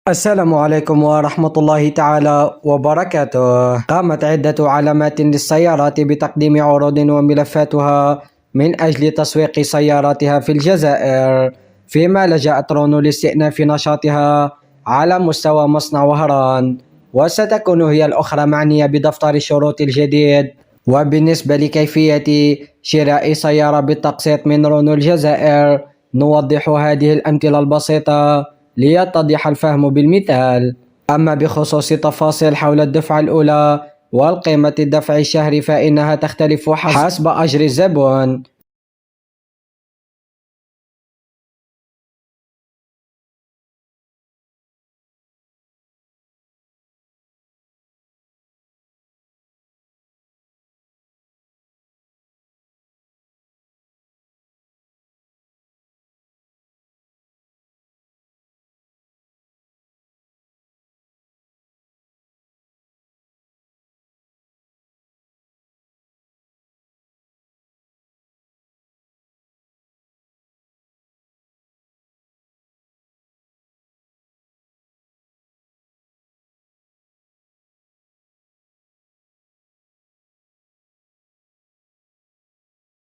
السلام عليكم ورحمة الله تعالى وبركاته. قامت عدة علامات للسيارات بتقديم عروض وملفاتها من أجل تسويق سياراتها في الجزائر، فيما لجأت رونو لاستئناف نشاطها على مستوى مصنع وهران، وستكون هي الأخرى معنية بدفتر الشروط الجديد. وبالنسبة لكيفية شراء سيارة بالتقسيط من رونو الجزائر، نوضح هذه الأمثلة البسيطة ليتضح الفهم بالمثال. أما بخصوص تفاصيل حول الدفعة الأولى والقيمة الدفع الشهري فإنها تختلف حسب أجر الزبون،